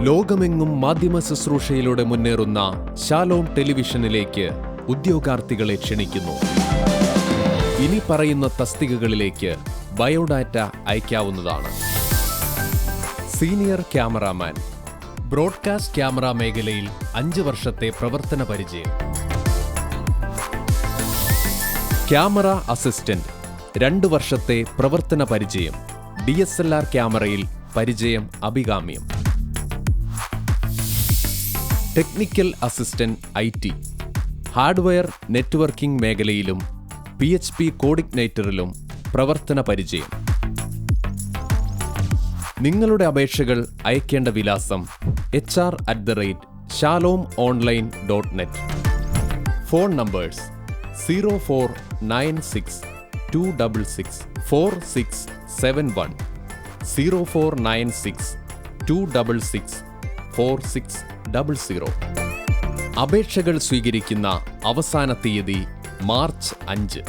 ലോകമെങ്ങും മാധ്യമ ശുശ്രൂഷയിലൂടെ മുന്നേറുന്ന ഷാലോം ടെലിവിഷനിലേക്ക് ഉദ്യോഗാർത്ഥികളെ ക്ഷണിക്കുന്നു. ഇനി പറയുന്ന തസ്തികകളിലേക്ക് ബയോഡാറ്റ അയക്കാവുന്നതാണ്. സീനിയർ ക്യാമറാമാൻ, ബ്രോഡ്കാസ്റ്റ് ക്യാമറ മേഖലയിൽ 5 വർഷത്തെ പ്രവർത്തന പരിചയം. ക്യാമറ അസിസ്റ്റന്റ്, 2 വർഷത്തെ പ്രവർത്തന പരിചയം. DSLR ക്യാമറയിൽ പരിചയം അഭികാമ്യം. Technical assistant IT, hardware networking മേഖലയിലും PHP കോർഡിനേറ്ററിലും പ്രവർത്തന പരിചയം. നിങ്ങളുടെ അപേക്ഷകൾ അയക്കേണ്ട വിലാസം hr@shalomonline.net. Phone numbers 0496266467 0496264600. അപേക്ഷകൾ സ്വീകരിക്കുന്ന അവസാന തീയതി മാർച്ച് 5.